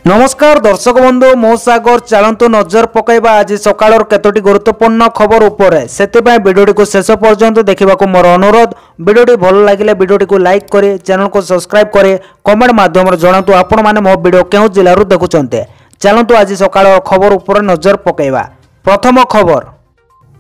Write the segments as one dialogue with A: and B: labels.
A: नमस्कार दर्शक बंधु मो सागर चलतु नजर पकईबा आज सकाळ केतोटी गुरुत्वपूर्ण खबर उपरे सेतिबाई वीडियोटी को शेष पर्यंत देखा मोर अनुरोध। वीडियोटी भल लगे वीडियोटी को लाइक करे, चैनल को सब्सक्राइब करे, कमेंट माध्यम जनातु आपण माने मो वीडियो केउ जिल्लारू देखुचंते। चलतु आज सकाळ खबर उपरे नजर पकईबा। प्रथम खबर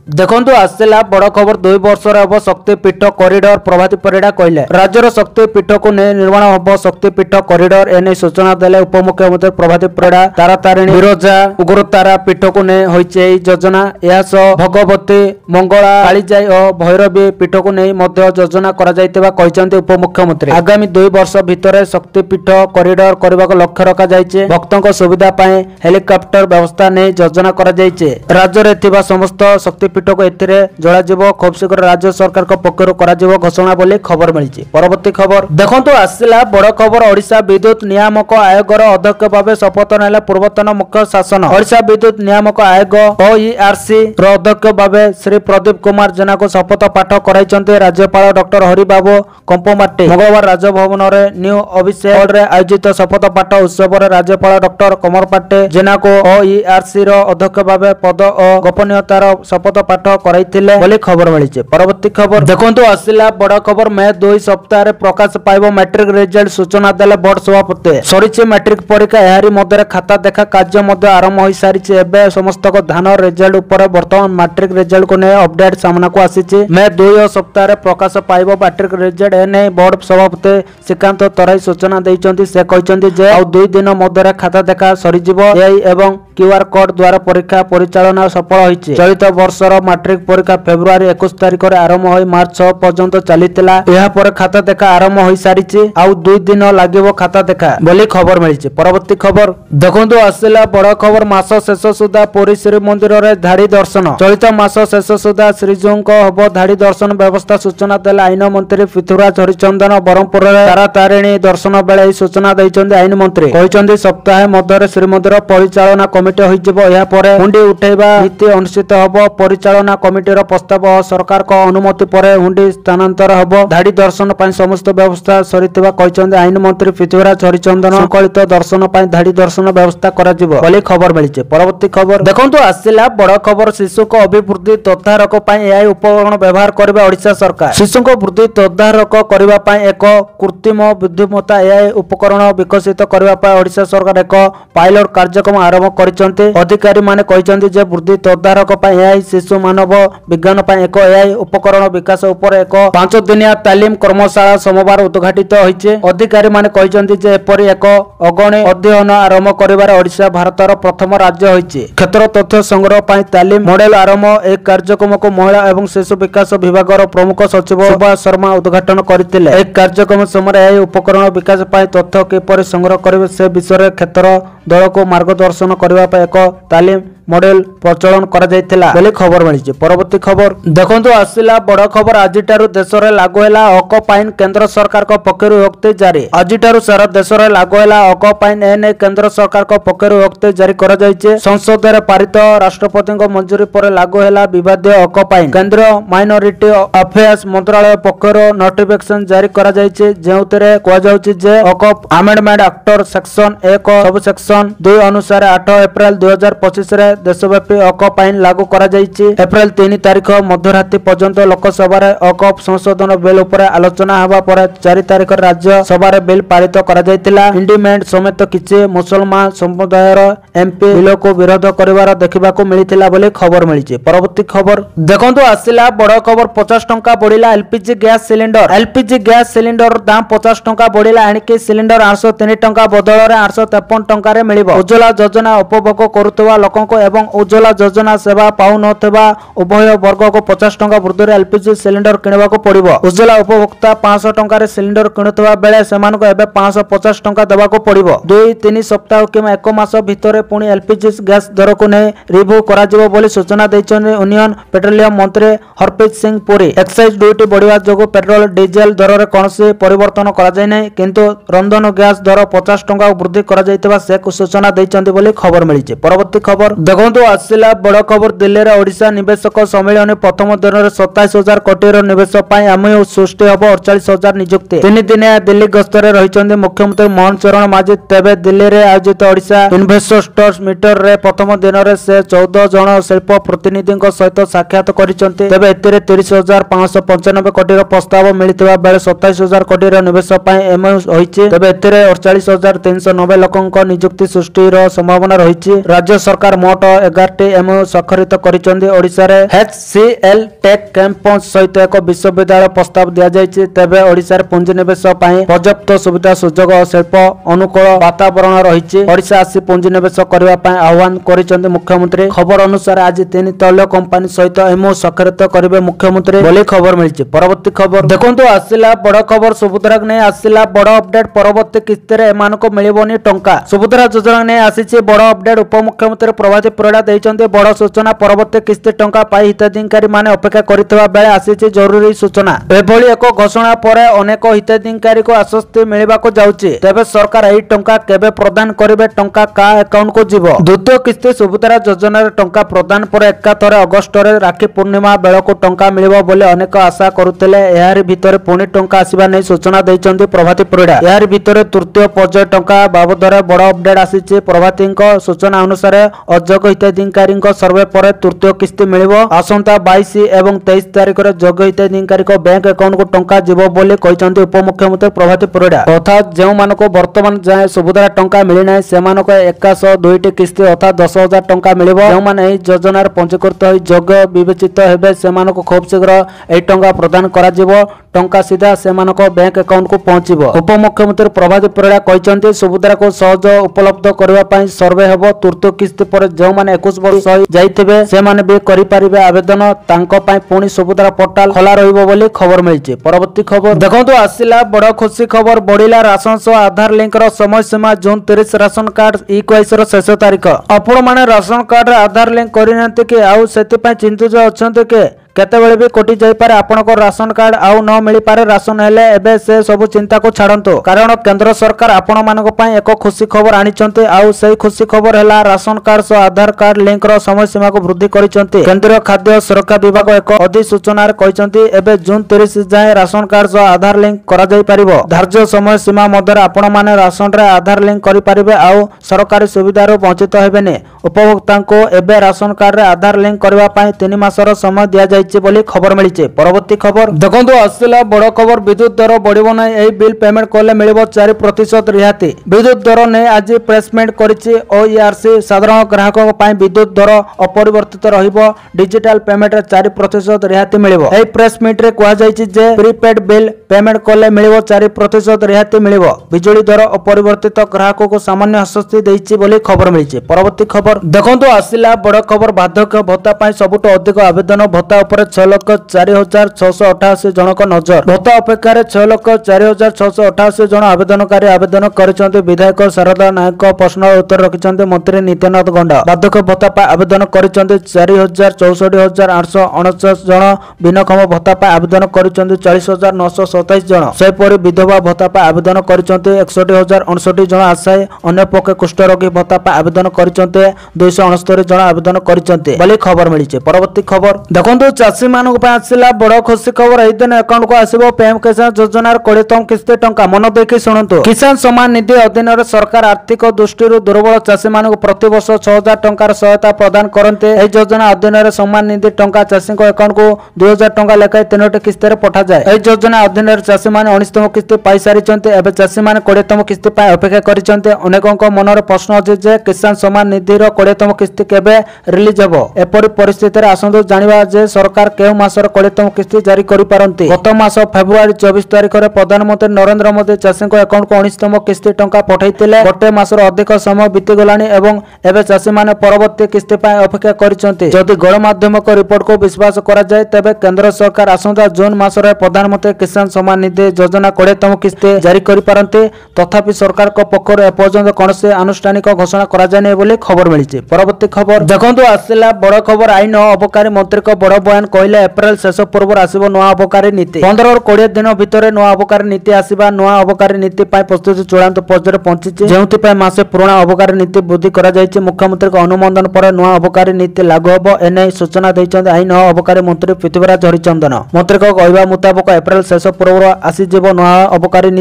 A: देखंतु आसला बड़ खबर 2 वर्ष हम शक्तिपीठ कॉरिडोर प्रभाती परिडा कहले राज्यर शक्तिपीठ को नहीं निर्माण हम शक्तिपीठ कॉरिडोर एने सूचना देले उपमुख्यमंत्री प्रभाती परिडा। तारातारिणी विरजा उग्रतारा पीठ को नहीं होइचे योजना। यह भगवती मंगला कालीजाई और भैरवी पीठ को नहीं मध्य योजना करा जायतिबा कहिसंते उपमुख्यमंत्री। आगामी 2 वर्ष भितर शक्तिपीठ कॉरिडोर करबा को लक्ष्य रखा जायचे। भक्तों सुविधा पाए हेलिकॉप्टर व्यवस्था नहीं योजना करा जायचे। राज्य रे थिबा समस्त शक्ति पीठ को एथिरे जोड़ा जीवो खूब शीघ्र राज्य सरकार को पक्षर करा जीवो घोषणा बोली खबर मिली। परवर्ती खबर देखंतु आसला बड़ खबर ओडिशा विद्युत नियामक आयोगर अध्यक्ष भाव शपथ नेला पूर्वतन मुख्य शासन। ओडिशा विद्युत नियामक आयोग ओईआरसी रो अध्यक्ष भाव श्री प्रदीप कुमार जेना को शपथ पाठ कराइचंते राज्यपाल डॉक्टर हरिबाबू कंपमाटी। मंगलवार राजभवन रे न्यू अभिषेक हॉल रे आयोजित शपथ पाठ उत्सव रे राज्यपाल डॉक्टर कमरपाटे जेना को ओईआरसी रो अध्यक्ष भाव पद और गोपनीयतार शपथ पाठ कराइथिले बोली खबर मिली। परवर्ती खबर देखंतु आसिला बड़ खबर मे 2 सप्ताह प्रकाश पाइबो मैट्रिक रिजल्ट सूचना देले बोर्ड सभापति। सरिचे मैट्रिक परीक्षा एहारी मध्य खाता देखा कार्य मध्य आरंभ होई सारिचे। एबे समस्त को ध्यान रिजल्ट ऊपर वर्तमान मैट्रिक रिजल्ट को ने अपडेट सामना को आसीचे। मे 2 सप्ताह प्रकाश पाइबो मैट्रिक रिजल्ट एने बोर्ड सभापति श्रीकांत तराई सूचना दैचंती। से कहचंती जे आ 2 दिन मध्य खाता देखा सरिजिबो। एआई एवं क्यूआर कोड द्वारा परीक्षा परिचालन सफल होइचे। चलित वर्षर मैट्रिक परीक्षा फेब्रुआरी 21 तारिख रे आरंभ होई मार्च 6 पर्यंत चलीतिला। एहा पर खाता देखा आरंभ होई सारिचे। आ 2 दिन लागिबो खाता देखा बोली खबर मिलिছে। परवर्ती खबर देखंतु आसिला बड़ खबर मास शेष सुधा पुरी श्री मंदिर रे धाड़ी दर्शन। चलित मास शेष सुधा श्रीजीऊ को हबो धाड़ी दर्शन व्यवस्था सूचना देला आईन मंत्री पृथ्वीराज हरिचंदन। बरहमपुर रे तारातारिणी दर्शन बेले सूचना दैचंदी आईन मंत्री। कहचंदी सप्ताह मध्य श्रीमंदिर परिचालना कमिटी होइजिबो। एहा परे हुंडी उठेबा नीति अनुष्ठित हबो। परिचालना कमिटीर प्रस्ताव सरकार को अनुमति पर हुंडी स्थानांतर हबो। धाड़ी दर्शन पाई समस्त व्यवस्था सरितिबा कहचंदी आईन मंत्री पृथ्वीराज हरिचंदन। संकलित दर्शन पाई धाड़ी दर्शन व्यवस्था करा जिवो बोली खबर मिलिছে। परवर्ती खबर देखंतु आसिला बड़ खबर शिशु को अभिवृद्धि तदारक पाई एआई उपकरण व्यवहार करबा ओडिशा सरकार। शिशु को वृद्धि तदारक करबा पाई एक कृत्रिम बुद्धिमत्ता एआई उपकरण विकसित करबा पाई ओडिशा सरकार एक पायलट कार्यक्रम आरंभ करिसंते। अधिकारी माने कहचंदी जे वृद्धि तदारक पाई एआई शिशु मानव विज्ञान पाई एक एआई उपकरण विकास उपर एक 5 दिनिया तालीम कर्मशाला सोमवार उद्घाटित होइचे। अधिकारी माने कहचंदी जे एपरि एक अगणे अध्ययन आरंभ करिबार ओडिशा भारतर प्रथम राज्य होइचे। क्षेत्र तथ्य संग्रह पाई तालीम मॉडल आरंभ एक कार्यक्रम को महिला एवं शिशु विकास विभागर प्रमुख सचिव सुभाष शर्मा उद्घाटन करथिले। एक कार्यक्रम समय एआई उपकरण विकास पाई तथ्य किपरि संग्रह करिवे से विषय क्षेत्र दल को मार्गदर्शन करबा पाई एक तालीम मॉडल प्रचलन करा जायतिला बोली खबर मिलिছে। परवर्ती खबर देखंतु आसिला बड़ खबर आजिटारु देश रे लागू हैला अकपाइन केंद्र सरकार को पक्षरु विज्ञप्ति जारी। आजिटारु सारा देश रे लागू हैला अकपाइन एने केंद्र सरकार को पक्षरु विज्ञप्ति जारी करा जायचे। संसद रे पारित राष्ट्रपति को मंजूरी पर लागू हैला विवादीय अकपाइन। केंद्र माइनॉरिटी अफेयर्स मंत्रालय पक्षरु नोटिफिकेशन जारी करा जायचे जेउतरे कोआ जाउची जे अकप amendment act section 1 sub section 2 अनुसार 8 अप्रैल 2025 रे देशव्यापी अकप आईन लागू करा जायछि। अप्रैल 3 तारिख मध्यरात्रि पर्यंत लोकसभा रे अकप संशोधन बिल उपर आलोचना हेबा पर 4 तारिख राज्य सभा रे बिल पारित करा जायतिला। इंडिमेंट समेत किछि मुसलमान समुदायर एमपी बिल को विरोध करिवार देखिबा को मिलिथिला बोली खबर मिलिछि। परवर्ती खबर देखंतु आसिला बड़ खबर 50 टंका बढ़िला LPG gas cylinder. LPG gas cylinder दाम 50 टंका बढ़िला एणिके सिलिंडर 803 टंका बदल रे 853 टंका रे मिलिबो। उज्ज्वला योजना उपभोग करुतबा लोकन को एवं उज्ज्वला योजना सेवा पाउ नथबा उभय वर्ग को 50 टंका वृद्धि रे एलपीजी सिलिंडर किनबा को पड़िबो। उज्ज्वला उपभोक्ता 500 टंका रे सिलिंडर किनुतबा बेले सेमान को एबे 550 टंका देबा को पड़िबो। 2-3 सप्ताह किमा 1 मास भितरे पुनी एलपीजी गैस दर को नै रिव्यू करा जिवो बोली सूचना दैछन यूनियन पेट्रोलियम मंत्री हरप्रीत सिंह पुरी। एक्साइज ड्यूटी बढ़िवा जोगो पेट्रोल डीजल दर रे कोनोसी परिवर्तन करा जाय नै किंतु रंधन गैस दर 50 टंका वृद्धि करा जायतबा से सूचना दैछन बोली खबर मिलिছে। परवर्ती खबर देखंतु आसिला बड़ खबर दिल्ली रे ओडिशा ओडिशा निवेशक सम्मेलन प्रथम दिन में 27,000 कोटी निवेश एमओयू सृष्टि हम 48,000 नियुक्ति। 3 दिनिया दिल्ली गस्तर रही मुख्यमंत्री मोहन चरण माझी। तेबे दिल्ली में आयोजित ओडिशा इन्वेस्टर्स मीटर रे प्रथम दिन में से 14 जन शिल्प प्रतिनिधि सहित साक्षात करते। तेबे एतिरे 30,595 कोटी प्रस्ताव मिलता बेले 27,000 कोटी निवेश एमओयू होईछि। तेबे एतिरे 48,390 लोकंक नियुक्ति सृष्टि संभावना रही। राज्य सरकार मोट 11टी एमओयू स्वाक्षरित करिसेंति। ओडिशा रे एचसीएल टेक कैंपस सहित एक विश्वविद्यालय प्रस्ताव दिया जायछि। तेबे ओडिशा रे पुंजीनिवेश पर्याप्त सुविधा सुजोग शिल्प अनुकूल वातावरण रही। ओडिशा आसी पुंजीनिवेश करने आह्वान करिसेंति मुख्यमंत्री। खबर अनुसार आज 3 तैल कंपनी सहित एमओयू स्वाक्षरित करेंगे मुख्यमंत्री बोली खबर मिली। परवर्ती खबर देखंतु आसिला बड़ खबर सुभद्रा ने आसिला बड़ अपडेट। परवर्ती किस्ती रे एमानको मिलिबोनी टंका। सुभद्रा योजना ने आसीछि बड़ अपडेट। उपमुख्यमंत्री प्रभाती परिड़ा दैछन्ते बड़ सूचना। परवर्ती किस्ती टंका पाई हिताधिकारी माने अपेक्षा करितबा बेले आसीछि जरूरी सूचना। एभली एक घोषणा परे अनेक हिताधिकारी को आश्वस्ति मिलिबाको जाउछि। तेबे सरकार एही टंका केबे प्रदान करिवे? टंका का अकाउंट को जीवो? द्वितीय किस्ती सुभद्रा योजना रे टंका प्रदान पर एकाथरे अगस्त रे राखी पूर्णिमा बेलको टंका मिलिबो बोले अनेक आशा करुथिले। एहारि भितरे पुणी टंका आसीबा नै सूचना दैछन्ते प्रभाती परिड़ा। एहारि भितरे तृतीय पर्याय टंका बाबदरे बड़ अपडेट आसीछि। प्रभाती सूचना अनुसार अयोग्य हिताधिकारी सर्वे पर तृतीय किस्ती मिलिबो। आसंता 22 एवं 23 तारिख रे योग्य हिताधिकारी बैंक अकाउंट को टंका जीवो बोली कहिसन्ते उपमुख्यमंत्री प्रभाती परिड़ा। अर्थात जेउ मानको वर्तमान जाय सुभद्रा टंका मिलि नै सेमानको 102टी किस्ती अर्थात 10,000 टंका मिलिबो। जेउ माने एही योजना रे पंजीकृत होई योग्य विवेचित हेबे सेमानको खूब शीघ्र एही टंका प्रदान करा जिवो। टंका सीधा सेमानको बैंक अकाउंट को पहुंचीबो। उपमुख्यमंत्री प्रभाती परिड़ा कहिसन्ते सुभद्रा को सहज उपलब्ध करबा पई सर्वे हेबो। तृतीय किस्ती पर जो माने 21 वर्ष जाइथिबे से माने भी करि परिबे आवेदन। तांको पई पुणी सुभद्रा पोर्टाल खोला रहिबो बोली खबर मिलिछि। परवर्ती खबर देखंतु आसिला बड़ खुशी खबर। बढ़िला राशन सह आधार लिंक रो समय सीमा जून 30। राशन कार्ड ई-21 रो शेष तारीख। आपण माने राशन कार्ड रे आधार लिंक करिनंते कि आउ सेति पई चिंतित अछंते के केतेबेले भी कोटी जाई पारे आपनको राशन कार्ड आउ न मिली पारे। राशन हेले एबे से सब चिंता को छाड़ंतो कारण केंद्र सरकार आपण मानको पई एक खुशी खबर आनिचंते। आउ सही खुशी खबर हेला राशन कार्ड सो आधार कार्ड लिंक रो समय सीमा को वृद्धि करिचंते। केंद्रीय खाद्य सुरक्षा विभाग एक अधिसूचना रे कहिचंते एबे जून 30 जाय राशन कार्ड सो आधार लिंक करा जाई परिबो। धार्य समय सीमा मध्य आपण माने राशन रे आधार लिंक करि परिबे आउ सरकारी सुविधा रो वंचित हेबेने। उपभोक्ता को एबे राशन कार्ड रे आधार लिंक करबा पई 3 मासर समय दिया जाय बोली खबर मिली। परवर्ती खबर देखंतु आसिला बड़ खबर। विद्युत दर बढ़िबो नै। एही बिल पेमेंट करले मिलिबो 4% रिहाती। विद्युत दर नै आज प्रेसमेंट करिछि। ओईआरसी साधारण ग्राहकक पई विद्युत दर अपरिवर्तित रहिबो। डिजिटल पेमेंट रे 4% रिहाती मिलिबो। एही प्रेस मीट रे कहै जायछि जे प्रीपेड बिल पेमेंट करले मिलिबो 4% रिहाती मिलिबो। बिजुली दर अपरिवर्तित ग्राहकक को सामान्य आश्वस्ति दैछि बोली खबर मिली। परवर्ती खबर देखंतु आसिला बड़ खबर। बार्धक्य भत्ता पई सबुठ अधिक आवेदन भत्ता उपर 6,04,688 जनक नजर। भत्ता अपेक्षा 6,04,688 जन आवेदनकारी आवेदन करिसेंते। विधायक शारदा नायक प्रश्न उत्तर रखिसेंते मंत्री नित्यानंद गंडा। बार्धक्य भत्ता पई आवेदन करिसेंते 4,64,849 जन। भिन्नक्षम भत्ता पई आवेदन करिसेंते 40,927 जन। सेपरि विधवा भत्ता पई आवेदन करिसेंते 61,059 जन आशायी। अन्य पक्ष कुष्ठरोगी भत्ता पई आवेदन करिसेंते 269 जन आवेदन करिसेंते बोली खबर मिली। परवर्ती खबर देखंतु चाषी मानक आसला बड़ खुशी खबर। एही दिन अकाउंट को आसीबो पीएम किसान योजनार 20तम किस्ती टंका। मन देखि शुणुतु। किसान सम्मान निधि अधीन रे सरकार आर्थिक दृष्टि दुर्बल चाषी मानक प्रति वर्ष 6,000 टंकार सहायता प्रदान करते। एही योजना अधीन रे सम्मान निधि टंका चाषी अकाउंट को 2,000 टंका लेखाय 3टी किस्ती रे पठा जाय। एही योजना अधीन रे चाषी माने 19तम किस्ती पाई सारिचंते। एबे चाषी माने 20तम किस्ती पाई अपेक्षा करिचंते। अनेकक मनर प्रश्न अछि जे किसान सम्मान निधि रो 20तम किस्ती केबे रिलीज हेबो। एपरि परिस्थिति रे आसंतो जानिबा जे सरकार केउ मासर 20तम किस्ती जारी करि पारंती। गत मास फेब्रुआरी 24 तारिख रे प्रधानमंत्री नरेंद्र मोदी चाषी अकाउंट को 19तम किस्ती टंका पठाइतिले। गोटे मासर अधिक समय बीती गलानी एवं एबे चाषी माने परवर्ती किस्ती पाई अपेक्षा करिसंती। जदि गणमाध्यम को रिपोर्ट को विश्वास करा जाय तेबे केंद्र सरकार आसंता जून मासरे प्रधानमंत्री किसान सम्मान निधि योजना 20तम किस्ती जारी करि पारंती। तथापि सरकार को पक्षर एपर्यंत कोनोसी आनुष्ठानिक घोषणा करा जाय नै बोली खबर मिलिछि। परवर्ती खबर देखंतु आसिला बड़ खबर। आईन अबकारी मंत्री को बड़ बयान प्रधान कहले एप्रिल शेष पूर्व आसिबो नुआ अबकारी नीति 15 और 20 दिन भितर नुआ अबकारी नीति आसिबा नुआ अबकारी नीति पाई प्रस्तुति चूड़ांत पर्यायर पहुंची जेउति पाई मासे पुराना अबकारी नीति वृद्धि करा जायछि मुख्यमंत्री को अनुमोदन पर नुआ अबकारी नीति लागू होबो एने सूचना दैछन्ते आईन और अबकारी मंत्री पृथ्वीराज हरिचंदन मंत्री को कहवा मुताबिक एप्रिल शेष पूर्व आसी जेबो नुआ अबकारी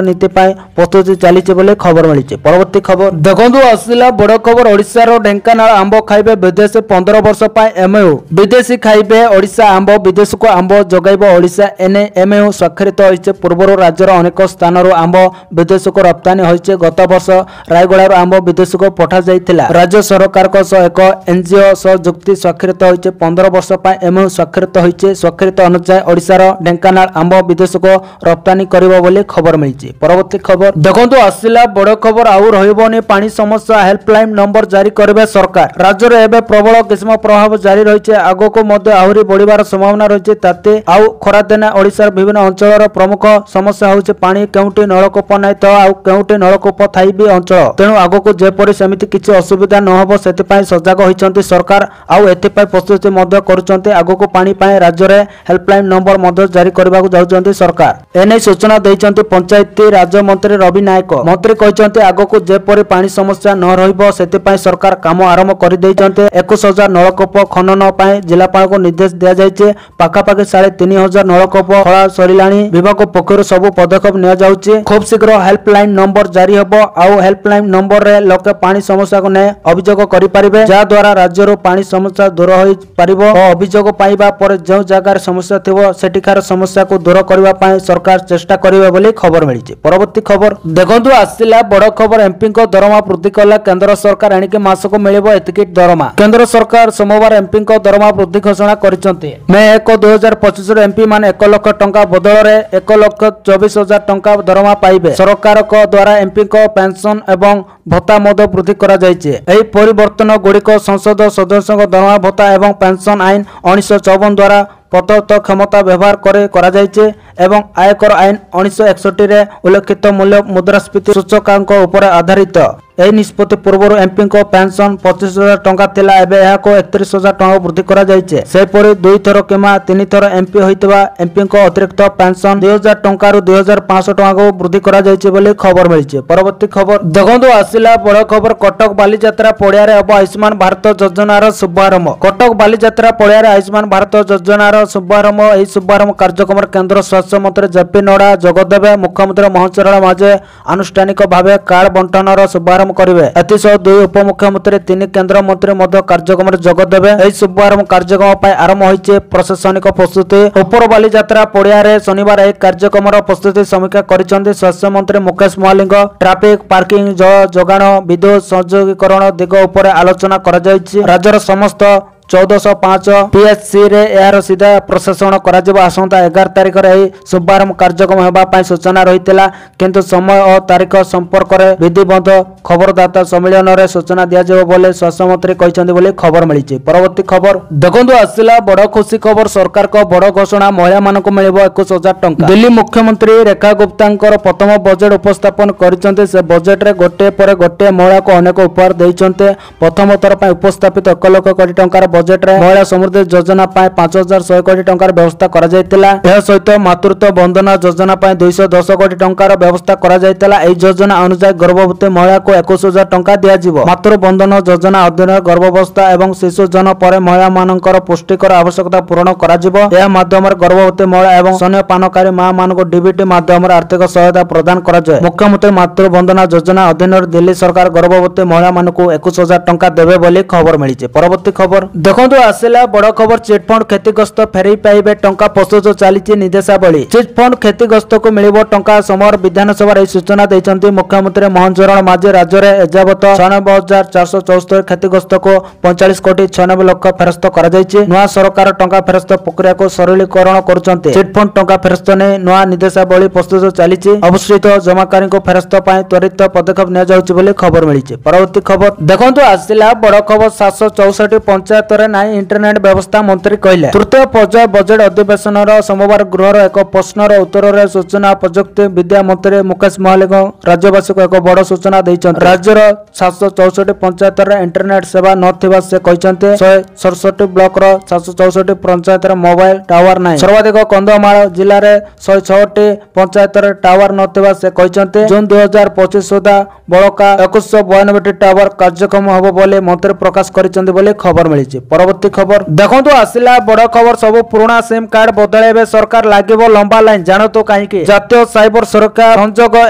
A: नीति पाई प्रस्तुति चलीछि बोले खबर मिलिछि। परवर्ती खबर देखंतु आसिला बड़ खबर ओडिसा रो ढेंकानाल आंबो खाइबे विदेश 15 वर्ष पाई एमयू विदेशी खाइबे ओडिसा आंबो विदेश को आंबो जगाइबो ओडिसा एने एमयू स्वाक्षरित होइछे पूर्वरो राज्यर अनेक स्थान रो आंबो विदेश को रप्तानी होइछे गत वर्ष रायगड़ा रो आंबो विदेश को पठा जाइथिला राज्य सरकार को एक एनजीओ सह जुक्ति स्वाक्षरित होइछे 15 वर्ष पाई एमयू स्वाक्षरित होइछे स्वाक्षरित अनुसार ओडिसा रो ढेंकानाल आंबो विदेश को रप्तानी करिवो बोली खबर मिलिछि। परवर्ती खबर देखंतु आसिला बड़ खबर आउ रहिबोनी पानी समस्या हेल्पलाइन नंबर जारी करबे सरकार राज्य रे एबे प्रबल ग्रीष्म प्रभाव जारी रहिछे आगो को मध्य आहुरी बढ़िबार संभावना रहिछे ताते आउ खरा दिने ओडिसा विभिन्न अंचल प्रमुख समस्या होउछे पानी केउटी नलकूप नै तो आउ केउटी नलकूप थाई भी अंचल तेणु आगो को जेपरि समिति किछि असुविधा न होबो सेति पई सजग होइछन्ति सरकार आउ एति पई प्रस्तुति मध्य करूछन्ति आगो को पानी पई राज्य रे हेल्पलाइन नंबर मध्य जारी करबाकू जाउछन्ति सरकार एनै सूचना दैछन्ति पंचायती राज्य मंत्री रवि नायक मंत्री कहछन्ति आगो को जेपरि पानी समस्या न रहिबो सेति पई सरकार काम आरंभ करि दैछन्ति 21000 नलकूप खनन पई जिलापाल को निर्देश दिया जायछे पाखापाखि 3500 नलकूप खला सरिलाणी विभाग पक्षरु सब पदक्षेप निया जाउछे खूब शीघ्र हेल्पलाइन नंबर जारी हबो आउ हेल्पलाइन नंबर रे लोक पानी समस्या को नै अभियोग करि परिबे जा द्वारा राज्य रो पानी समस्या दूर होई परिबो और अभियोग पाइबा पर जो जगह समस्या थिबो सेटिकार समस्या को दूर करबा पई सरकार चेष्टा करिवे बोली खबर मिलिछि। परवर्ती खबर देखंतु आसिला बड़ खबर एमपी को दरमा वृद्धि कला केंद्र सरकार एणिके मास को मिलिबो एतिकी दरमा केंद्र सरकार सोमवार एमपी को दरमा वृद्धि घोषणा करिसंती मे 1/2025 रो एमपी मान 1 लाख टंका बदल रे 1,24,000 टंका दरमा पाइबे सरकार को द्वारा एमपी को पेंशन एवं भत्ता मध्य वृद्धि करा जायछे एही परिवर्तन गुड़िक संसद सदस्यों दरमा भत्ता एवं पेंशन आईन 1954 द्वारा प्रदत्त क्षमता व्यवहार करा जायछे एवं आयकर आईन 1961 रे उल्लेखित मूल्य मुद्रास्फीति सूचकांक उपर आधारित एही निष्पत्ति पूर्व एमपी को पेंशन 25,000 टंका थिला एबे एहा को 31,000 टंका वृद्धि करा जायछे सेपरि 2 थर किमा 3 थर एमपी होइतबा एमपी को अतिरिक्त पेंशन 2000 टंका रु 2500 टंका को वृद्धि करा जायछे बोली खबर मिलिछे। परवर्ती खबर देखंतु आसिला बड़ खबर कटक बालीयात्रा पड़िया रे अब आयुष्मान भारत योजनार शुभारंभ कटक बालीयात्रा पड़िया रे आयुष्मान भारत योजनार शुभारंभ एही शुभारंभ कार्यक्रम केंद्र स्वास्थ्य मंत्री जेपी नड्डा जोगदेबे मुख्यमंत्री मोहन माझे आनुष्ठानिक भावे कार्ड बंटनर शुभारंभ करिवे एतिसह 2 उपमुख्यमंत्री 3 केंद्र मंत्री मध्य कार्यक्रम रे जोगदेबे एही शुभारंभ कार्यक्रम पई आरंभ होइछे प्रशासनिक प्रस्तुति उपर बालीयात्रा पड़िया रे शनिवार एक कार्यक्रम प्रस्तुति समीक्षा करिसंती स्वास्थ्य मंत्री मुकेश महालिंग ट्रैफिक पार्किंग जल जोगाण विद्युत संयोगीकरण दिग उपर आलोचना करा जायछि राज्यर समस्त 1405 पीएचसी रे यार सीधा प्रशासन करा जब आसंता 11 तारिख रे शुभारंभ कार्यक्रम हेबा पई सूचना रहितला किंतु समय और तारिख संपर्क रे विधिबद्ध खबरदाता सम्मेलन रे सूचना दिया जेबो बोले स्वास्थ्य मंत्री कहिसंती बोले खबर मिलिछि। परवर्ती खबर देखंतु आसिला बड़ खुशी खबर सरकार को बड़ घोषणा महिला मानको मिलिबो 21000 टंका दिल्ली मुख्यमंत्री रेखा गुप्तांकर प्रथम बजेट उपस्थापन करिसंती से बजेट रे गोटे पर गोटे महिला को अनेक उपहार दैसंते प्रथम थर पई उपस्थापित 1 लाख कोटी टंका बजेट रे महिला समृद्धि योजना पाए 5100 कोटी टंकार व्यवस्था करा जायतिला एहा सहित मातृत्व बंदना योजना पाए 210 कोटी टंकार व्यवस्था करा जायतिला एही योजना अनुसार गर्भवती महिला को 21000 टंका दिया जिवो मातृ बंदना योजना अधीन गर्भावस्था एवं शिशु जन्म पर महिला मानकर पुष्टिकर आवश्यकता पूर्ण करा जिवो एहा माध्यम रे गर्भवती महिला एवं स्तन्यपानकारी मां मानको डीबीटी माध्यम रे आर्थिक सहायता प्रदान करा जाय मुख्यमंत्री मातृ बंदना योजना अधीन दिल्ली सरकार गर्भवती महिला मानको 21000 टंका देबे बोली खबर मिलिছে। परवर्ती खबर देखंतु आसिला बड़ खबर चिटफंड क्षतिग्रस्त फेरई पाइबे टंका प्रस्तुत चली निर्देशावली चिटफंड क्षतिग्रस्त को मिलिबो टंका सोमवार विधानसभा रे सूचना दैछन्ती मुख्यमंत्री मोहन चरण माझी राज्य रे एजावत 96,474 क्षतिग्रस्त को 45 कोटी 96 लाख फेरस्त करा जायछि नुआ सरकार टंका फेरस्त प्रक्रिया को सरलीकरण करूछन्ती चिटफंड टंका फेरस्त ने नुआ निर्देशावली प्रस्तुत चली अवश्रित जमाकारी को फेरस्त पाई त्वरित पदक्षेप निया जाउछि बोली खबर मिलिछि। परवर्ती खबर देखंतु आसिला बड़ खबर 764 पंचायत ହାତରେ ନାହିଁ ଇଣ୍ଟରନେଟ୍ ବ୍ୟବସ୍ଥା ମନ୍ତ୍ରୀ କହିଲେ। ତୃତୀୟ ପର୍ଯ୍ୟାୟ ବଜେଟ୍ ଅଧିବେଶନର ସୋମବାର ଗୃହର ଏକ ପ୍ରଶ୍ନର ଉତ୍ତରରେ ସୂଚନା ପ୍ରଯୁକ୍ତି ବିଦ୍ୟା ମନ୍ତ୍ରୀ ମୁକେଶ ମହାଲିକ ରାଜ୍ୟବାସୀଙ୍କୁ ଏକ ବଡ଼ ସୂଚନା ଦେଇଛନ୍ତି। ରାଜ୍ୟର 764 ପଞ୍ଚାୟତରେ ଇଣ୍ଟରନେଟ୍ ସେବା ନଥିବା ସେ କହିଛନ୍ତି। 167 ବ୍ଲକର 764 ପଞ୍ଚାୟତରେ ମୋବାଇଲ ଟାୱାର ନାହିଁ। ସର୍ବାଧିକ କନ୍ଧମାଳ ଜିଲ୍ଲାରେ 106ଟି ପଞ୍ଚାୟତରେ ଟାୱାର ନଥିବା ସେ କହିଛନ୍ତି। ଜୁନ୍ 2025 ସୁଦ୍ଧା ବଳକା 2192ଟି ଟାୱାର କାର୍ଯ୍ୟକ୍ଷମ ହେବ ବୋଲି ମନ୍ତ୍ରୀ ପ୍ରକାଶ କରିଛନ୍ତି ବୋଲି ଖବର ମିଳିଛି। ପରବର୍ତ୍ତୀ ଖବର ଦେଖନ୍ତୁ ଆସିଲା ବଡ଼ ଖବର। ସବୁ ପୁରୁଣା ସିମ୍ କାର୍ଡ ବଦଳାଇବେ ସରକାର, ଲାଗିବ ଲମ୍ବା ଲାଇନ, ଜାଣନ୍ତୁ କାହିଁକି। ଜାତୀୟ ସାଇବର ସୁରକ୍ଷା ସଂଯୋଗ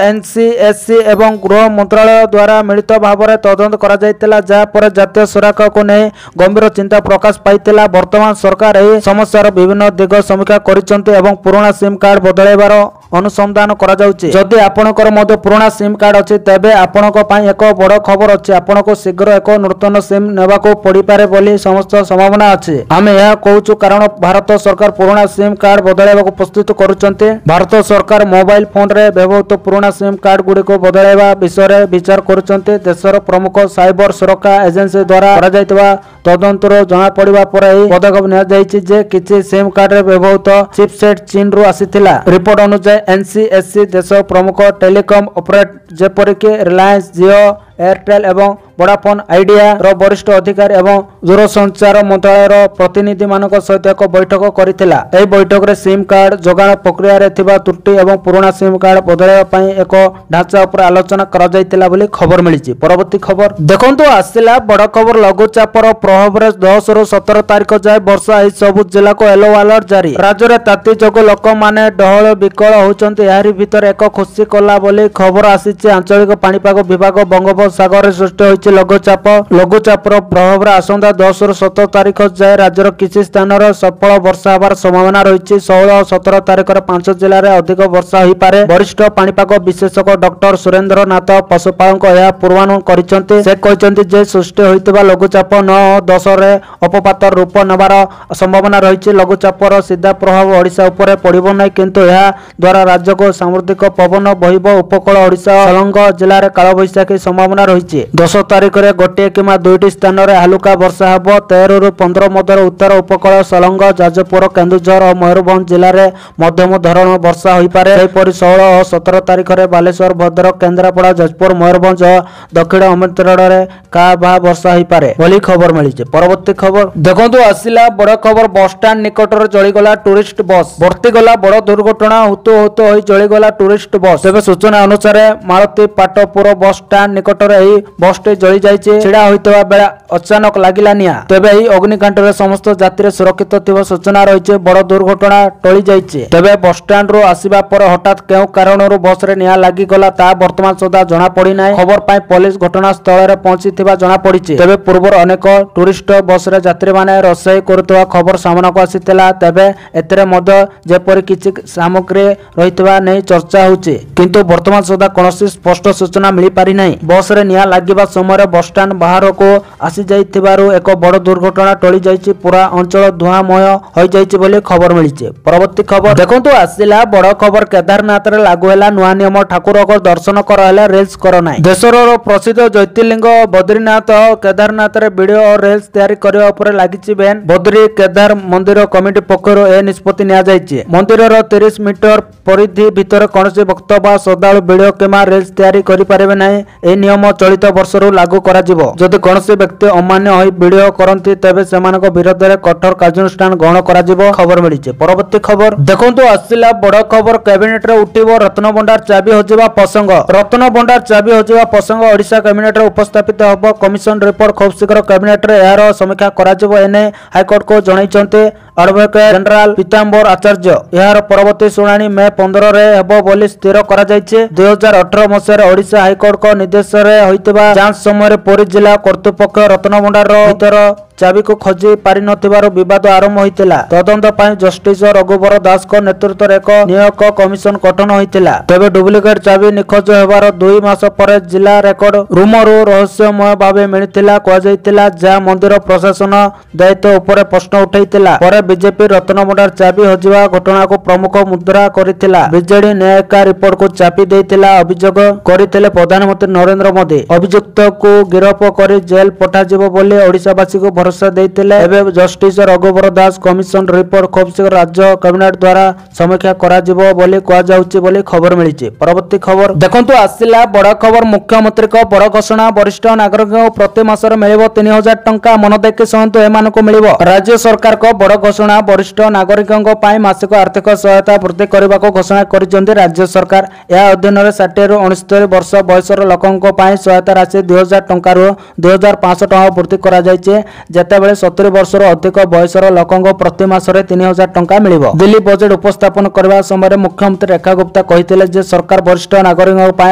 A: NCSC ଏବଂ ଗୃହ ମନ୍ତ୍ରାଳୟ ଦ୍ୱାରା ମିଳିତ ଭାବରେ ତଦନ୍ତ କରାଯାଇଥିଲା, ଯାହା ପରେ ଜାତୀୟ ସୁରକ୍ଷାକୁ ନେଇ ଗମ୍ଭୀର ଚିନ୍ତା ପ୍ରକାଶ ପାଇଥିଲା। ବର୍ତ୍ତମାନ ସରକାର ଏହି ସମସ୍ୟାର ବିଭିନ୍ନ ଦିଗ ସମୀକ୍ଷା କରିଛନ୍ତି ଏବଂ ପୁରୁଣା ସିମ୍ କାର୍ଡ ବଦଳାଇବାର ଅନୁସନ୍ଧାନ କରାଯାଉଛି। ଯଦି ଆପଣଙ୍କର ମଧ୍ୟ ପୁରୁଣା ସିମ୍ କାର୍ଡ ଅଛି ତେବେ ଆପଣଙ୍କ ପାଇଁ ଏକ ବଡ଼ ଖବର ଅଛି। ଆପଣଙ୍କୁ ଶୀଘ୍ର ଏକ ନୂତନ ସିମ୍ ନେବାକୁ ପଡ଼ିପାରେ ବୋଲି ସମସ୍ତ ସମ୍ଭାବନା ଅଛି। ଆମେ ଏହା କହୁଛୁ କାରଣ ଭାରତ ସରକାର ପୁରୁଣା ସିମ୍ କାର୍ଡ ବଦଳାଇବାକୁ ପ୍ରସ୍ତୁତ କରୁଛନ୍ତି। ଭାରତ ସରକାର ମୋବାଇଲ ଫୋନରେ ବ୍ୟବହୃତ ପୁରୁଣା ସିମ୍ କାର୍ଡ ଗୁଡ଼ିକୁ ବଦଳାଇବା ବିଷୟରେ ବିଚାର କରୁଛନ୍ତି। ଦେଶର ପ୍ରମୁଖ ସାଇବର ସୁରକ୍ଷା ଏଜେନ୍ସି ଦ୍ୱାରା କରାଯାଇଥିବା ତଦନ୍ତରୁ ଜଣାପଡ଼ିବା ପରେ ଏହି ପଦକ୍ଷେପ ନିଆଯାଇଛି ଯେ କିଛି ସିମ୍ କାର୍ଡରେ ବ୍ୟବହୃତ ଚିପସେଟ୍ ଚୀନରୁ ଆସିଥିଲା। ରିପୋର୍ଟ ଅନୁଯାୟୀ NCSC ଦେଶ ପ୍ରମୁଖ ଟେଲିକମ୍ ଅପରେଟର ଯେପରିକି ରିଲାଏନ୍ସ, ଜିଓ, ଏୟାରଟେଲ୍ ଏବଂ ଭୋଡାଫୋନ୍ ଆଇଡିଆ ର ବରିଷ୍ଠ ଅଧିକାରୀ ଏବଂ ଦୂରସଞ୍ଚାର ମନ୍ତ୍ରାଳୟର ପ୍ରତିନିଧିମାନଙ୍କ ସହିତ ଏକ ବୈଠକ କରିଥିଲା। ଏହି ବୈଠକରେ ସିମ୍ କାର୍ଡ ଯୋଗାଣ ପ୍ରକ୍ରିୟାରେ ଥିବା ତ୍ରୁଟି ଏବଂ ପୁରୁଣା ସିମ୍ କାର୍ଡ ବଦଳାଇବା ପାଇଁ ଏକ ଢାଞ୍ଚା ଉପରେ ଆଲୋଚନା କରାଯାଇଥିଲା ବୋଲି ଖବର ମିଳିଛି। ପରବର୍ତ୍ତୀ ଖବର ଦେଖନ୍ତୁ ଆସିଲା ବଡ଼ ଖବର। ଲଘୁଚାପର ପ୍ରଭାବରେ 10 ରୁ 17 ତାରିଖ ଯାଏ ବର୍ଷା, ଏହି ସବୁ ଜିଲ୍ଲାକୁ ୟେଲୋ ଆଲର୍ଟ ଜାରି। ରାଜ୍ୟରେ ତାତି ଯୋଗୁଁ ଲୋକମାନେ ଡହଳ ବିକଳ ହେଉଛନ୍ତି। ଏହାରି ଭିତରେ ଏକ ଖୁସି କଲା ବୋଲି ଖବର ଆସିଛି। ଆଞ୍ଚଳିକ ପାଣିପାଗ ବିଭାଗ ବଙ୍ଗୋପସାଗରରେ ସୃଷ୍ଟି ହୋଇଛି ଲଘୁଚାପର ପ୍ରଭାବରେ ଆସନ୍ତା 10 ରୁ 17 ତାରିଖ ଯାଏ ରାଜ୍ୟର କିଛି ସ୍ଥାନରେ ସଫଳ ବର୍ଷା ହେବାର ସମ୍ଭାବନା ରହିଛି। 16 ଓ 17 ତାରିଖରେ 5 ଜିଲ୍ଲାରେ ଅଧିକ ବର୍ଷା ହୋଇପାରେ। ବରିଷ୍ଠ ପାଣିପାଗ ବିଶେଷଜ୍ଞ ଡକ୍ଟର ସୁରେନ୍ଦ୍ର ନାଥ ପଶୁପାଳଙ୍କ ଏହା ପୂର୍ବାନୁମାନ କରିଛନ୍ତି। ସେ କହିଛନ୍ତି ଯେ ସୃଷ୍ଟି ହୋଇଥିବା ଲଘୁଚାପ 9 ଓ 10ରେ ଅପପାତର ରୂପ ନେବାର ସମ୍ଭାବନା ରହିଛି। ଲଘୁଚାପର ସିଧା ପ୍ରଭାବ ଓଡ଼ିଶା ଉପରେ ପଡ଼ିବ ନାହିଁ, କିନ୍ତୁ ଏହା ଦ୍ୱାରା ରାଜ୍ୟକୁ ସାମୁଦ୍ରିକ ପବନ ବହିବ। ଉପକୂଳ ଓଡ଼ିଶା ଓ ସଲଙ୍ଗ ଜିଲ୍ଲାରେ କାଳବୈଶାଖୀ ସମ୍ଭାବନା ରହିଛି। 10 ତାରିଖରେ ଗୋଟିଏ କିମ୍ବା ଦୁଇଟି ସ୍ଥାନରେ ହାଲୁକା ବର୍ଷା ହେବ। 13 ରୁ 15 ମଧ୍ୟରେ ଉତ୍ତର ଉପକୂଳ, ସଲଙ୍ଗ, ଯାଜପୁର, କେନ୍ଦୁଝର ଓ ମୟୂରଭଞ୍ଜ ଜିଲ୍ଲାରେ ମଧ୍ୟମ ଧରଣର ବର୍ଷା ହୋଇପାରେ। ସେହିପରି 16 ଓ 17 ତାରିଖରେ ବାଲେଶ୍ୱର, ଭଦ୍ରକ, କେନ୍ଦ୍ରାପଡ଼ା, ଯାଜପୁର, ମୟୂରଭଞ୍ଜ ଓ ଦକ୍ଷିଣ ଅଞ୍ଚଳରେ କାଁ ଭାଁ ବର୍ଷା ହୋଇପାରେ ବୋଲି ଖବର ମିଳିଛି। ପରବର୍ତ୍ତୀ ଖବର ଦେଖନ୍ତୁ ଆସିଲା ବଡ଼ ଖବର। ବସଷ୍ଟାଣ୍ଡ ନିକଟରେ ଜଳିଗଲା ଟୁରିଷ୍ଟ ବସ୍, ବର୍ତ୍ତିଗଲା ବଡ଼ ଦୁର୍ଘଟଣା, ହୁତୁ ହୁତୁ ହୋଇ ଜଳିଗଲା ଟୁରିଷ୍ଟ ବସ୍। ତେବେ ସୂଚନା ଅନୁସାରେ ମାଳତୀ ପାଟପୁର ବସଷ୍ଟାଣ୍ଡ ନିକଟରେ ଏହି ବସଟି ଜଳି ଯାଇଛି। ଛିଡ଼ା ହୋଇଥିବା ବେଳେ ଅଚାନକ ଲାଗିଲା ନିଆଁ। ତେବେ ଏହି ଅଗ୍ନିକାଣ୍ଡରେ ସମସ୍ତ ଯାତ୍ରୀ ସୁରକ୍ଷିତ ଥିବା ସୂଚନା ରହିଛି। ବଡ଼ ଦୁର୍ଘଟଣା ଟଳି ଯାଇଛି। ତେବେ ବସଷ୍ଟାଣ୍ଡରୁ ଆସିବା ପରେ ହଠାତ୍ କେଉଁ କାରଣରୁ ବସରେ ନିଆଁ ଲାଗିଗଲା ତାହା ବର୍ତ୍ତମାନ ସୁଦ୍ଧା ଜଣାପଡ଼ିନାହିଁ। ଖବର ପାଇ ପୋଲିସ ଘଟଣାସ୍ଥଳରେ ପହଞ୍ଚିଥିବା ଜଣାପଡ଼ିଛି। ତେବେ ପୂର୍ବରୁ ଅନେକ ଟୁରିଷ୍ଟ ବସରେ ଯାତ୍ରୀମାନେ ରୋଷେଇ କରୁଥିବା ଖବର ସାମ୍ନାକୁ ଆସିଥିଲା। ତେବେ ଏଥିରେ ମଧ୍ୟ ଯେପରି କିଛି ସାମଗ୍ରୀ ରହିଥିବା ନେଇ ଚର୍ଚ୍ଚା ହେଉଛି, କିନ୍ତୁ ବର୍ତ୍ତମାନ ସୁଦ୍ଧା କୌଣସି ସ୍ପଷ୍ଟ ସୂଚନା ମିଳିପାରିନାହିଁ। ବସରେ ନିଆଁ ଲାଗିବା ସମୟରେ ବସଷ୍ଟାଣ୍ଡ ବାହାରକୁ ଆସିଯାଇଥିବାରୁ ଏକ ବଡ଼ ଦୁର୍ଘଟଣା ଟଳି ଯାଇଛି। ପୁରା ଅଞ୍ଚଳ ଧୂଆଁମୟ ହୋଇଯାଇଛି ବୋଲି ଖବର ମିଳିଛି। ପରବର୍ତ୍ତୀ ଖବର ଦେଖନ୍ତୁ ଆସିଲା ବଡ଼ ଖବର। କେଦାରନାଥରେ ଲାଗୁ ହେଲା ନୂଆ ନିୟମ, ଠାକୁରଙ୍କ ଦର୍ଶନ କର ହେଲେ ରିଲ୍ସ କର ନାହିଁ। ଦେଶର ପ୍ରସିଦ୍ଧ ଜ୍ୟୋତିର୍ଲିଙ୍ଗ ବଦ୍ରୀନାଥ ଓ କେଦାରନାଥରେ ଭିଡିଓ ଓ ରିଲ୍ସ ତିଆରି କରିବା ଉପରେ ଲାଗିଛି ବ୍ୟାନ୍। ବଦ୍ରୀ କେଦାର ମନ୍ଦିର କମିଟି ପକ୍ଷରୁ ଏ ନିଷ୍ପତ୍ତି ନିଆଯାଇଛି। ମନ୍ଦିରର 30 ମିଟର ପରିଧି ଭିତରେ କୌଣସି ଭକ୍ତ ବା ଶ୍ରଦ୍ଧାଳୁ ଭିଡିଓ କିମ୍ବା ରିଲ୍ସ ତିଆରି କରିପାରିବେ ନାହିଁ। ଏହି ନିୟମ ଚଳିତ ବର୍ଷରୁ ଲାଗୁ କରାଯିବ। ଯଦି କୌଣସି ବ୍ୟକ୍ତି ଅମାନ୍ୟ ହୋଇ ଭିଡିଓ କରନ୍ତି ତେବେ ସେମାନଙ୍କ ବିରୋଧରେ କଠୋର କାର୍ଯ୍ୟାନୁଷ୍ଠାନ ଗ୍ରହଣ କରାଯିବ ଖବର ମିଳିଛି। ପରବର୍ତ୍ତୀ ଖବର ଦେଖନ୍ତୁ ଆସିଲା ବଡ଼ ଖବର। କ୍ୟାବିନେଟରେ ଉଠିବ ରତ୍ନଭଣ୍ଡାର ଚାବି ହଜିବା ପ୍ରସଙ୍ଗ। ରତ୍ନଭଣ୍ଡାର ଚାବି ହଜିବା ପ୍ରସଙ୍ଗ ଓଡ଼ିଶା କ୍ୟାବିନେଟରେ ଉପସ୍ଥାପିତ ହେବ। କମିଶନ ରିପୋର୍ଟ ଖୁବ୍ ଶୀଘ୍ର କ୍ୟାବିନେଟରେ ଏହାର ସମୀକ୍ଷା କରାଯିବ। ଏନେଇ ହାଇକୋର୍ଟକୁ ଜଣାଇଛନ୍ତି ଆଡଭୋକେଟ ଜେନେରାଲ ପୀତାମ୍ବର ଆଚାର୍ଯ୍ୟ। ଏହାର ପରବର୍ତ୍ତୀ ଶୁଣାଣି ମେ 15ରେ ହେବ ବୋଲି ସ୍ଥିର କରାଯାଇଛି। 2018 ମସିହାରେ ଓଡ଼ିଶା ହାଇକୋର୍ଟଙ୍କ ନିର୍ଦ୍ଦେଶରେ ହୋଇଥିବା ଯାଞ୍ଚ ସମୟରେ ପୁରୀ ଜିଲ୍ଲା କର୍ତ୍ତୃପକ୍ଷ ରତ୍ନଭଣ୍ଡାରର ଭିତର ଚାବିକୁ ଖୋଜି ପାରିନଥିବାରୁ ବିବାଦ ଆରମ୍ଭ ହୋଇଥିଲା। ତଦନ୍ତ ପାଇଁ ଜଷ୍ଟିସ ରଘୁବର ଦାସଙ୍କ ନେତୃତ୍ୱରେ ଏକ ନିୟୋଗ କମିଶନ ଗଠନ ହୋଇଥିଲା। ତେବେ ଡୁପ୍ଲିକେଟ ଚାବି ନିଖୋଜ ହେବାର 2 ମାସ ପରେ ଜିଲ୍ଲା ରେକର୍ଡ ରୁମରୁ ରହସ୍ୟମୟ ଭାବେ ମିଳିଥିଲା କୁହାଯାଇଥିଲା, ଯାହା ମନ୍ଦିର ପ୍ରଶାସନ ଦାୟିତ୍ୱ ଉପରେ ପ୍ରଶ୍ନ ଉଠାଇଥିଲା। ପରେ बीजेपी रत्नभंडार चाबी हजिवा घटना को प्रमुख मुद्रा करथिला। बीजेडी न्यायिका रिपोर्ट को चापी देथिला अभियोग करथिले प्रधानमंत्री नरेंद्र मोदी। अभियुक्त को गिरफ कर जेल पठाजिबो बोली ओडिशावासी को भरोसा देथिले। एबे जस्टिस रघुवर दास कमिशन रिपोर्ट खूब शीघ्र राज्य कैबिनेट द्वारा समीक्षा करा जिवो बोली कहा जाउची बोली खबर मिलिछि। परवर्ती खबर देखंतु आसिला बड़ खबर। मुख्यमंत्री को बड़ घोषणा। वरिष्ठ नागरिक को प्रति मासरे मिलिबो 3000 टंका। मन देखि सहंतु एमानको मिलिबो। राज्य सरकार को बड़ घोषणा। वरिष्ठ नागरिकों पाई मासिक आर्थिक सहायता वृद्धि करने को घोषणा करिसेंती राज्य सरकार। या अधीन 60 रु 69 वर्ष बयसर लोकंको पाई सहायता राशि 2000 टंका रु 2500 टंका वृद्धि करा जायछि। जेतेबेले 70 वर्ष रु अधिक बयसर लोकंको प्रति मासरे 3000 टंका मिलिबो। दिल्ली बजेट उपस्थापन करबा समय मुख्यमंत्री रेखा गुप्ता कहिथिले जे सरकार वरिष्ठ नागरिकों पाई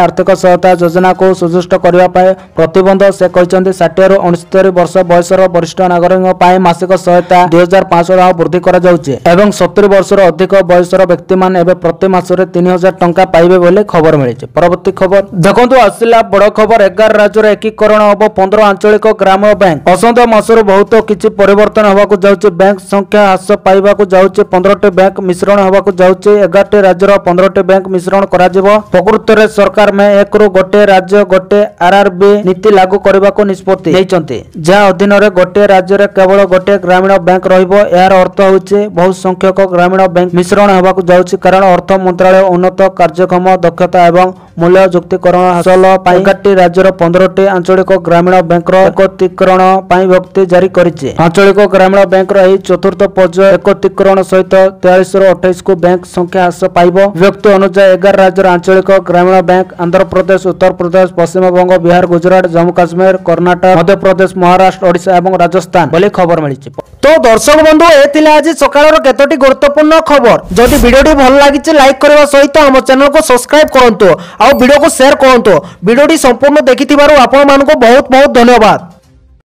A: आर्थिक सहायता योजना को सुदृढ़ करबा पाई प्रतिबंध। से कहिसेंती 60 रु 69 वर्ष बयसर वरिष्ठ नागरिकों पाई मासिक सहायता 2500 टंका वृद्धि करा जाउछि एवं 70 वर्ष रु अधिक बयसर व्यक्ति मान एबे प्रति मासरे 3000 टंका पाइबे बोले खबर मिलिछि। परवर्ती खबर देखंतु आसिला बड़ खबर। 11 राज्य रे एकीकरण हबो 15 आंचलिक ग्रामीण बैंक। असंत मासर बहुत किछि परिवर्तन होबाकु जाउछि। बैंक संख्या ह्रास पाइबाकु जाउछि। 15टी बैंक मिश्रण होबाकु जाउछि। 11टी राज्यर 15टी बैंक मिश्रण करा जिवो। प्रकृत रे सरकार में 1 रु गोटे राज्य गोटे आरआरबी नीति लागू करबाकु निष्पत्ति नेइचंती। जा अधीन रे गोटे राज्य रे केवल गोटे ग्रामीण बैंक रहिबो। यार अर्थ होछि बहुत संख्यक ग्रामीण बैंक मिश्रण होबाकु जाउछि कारण अर्थ मंत्रालय उन्नत कार्यक्षम दक्षता एवं मूल्य जुक्तिकरण हासिल पाई 11टी राज्यर 15टी आंचलिक ग्रामीण बैंक एकत्रीकरण पाई व्यक्ति जारी करिछि। आंचलिक ग्रामीण बैंक एही चतुर्थ पर्याय एकत्रीकरण सहित 43 रु 28 को बैंक संख्या ह्रास पाइबो। व्यक्ति अनुसार 11 राज्यर आंचलिक ग्रामीण बैंक आंध्र प्रदेश, उत्तर प्रदेश, पश्चिम बंग, बिहार, गुजरात, जम्मू काश्मीर, कर्नाटक, मध्य प्रदेश, महाराष्ट्र, ओडिशा एवं राजस्थान बोली खबर मिलिछि। तो दर्शक बंधु एथिले आज सकाळर केतोटी गुरुत्वपूर्ण खबर। जदि वीडियोटी भल लागिछि लाइक करबा सहित हम चैनल को सब्सक्राइब करंतु और वीडियो को शेयर करंतु। वीडियोटी संपूर्ण देखिथिबारु आपण मानको बहुत बहुत धन्यवाद।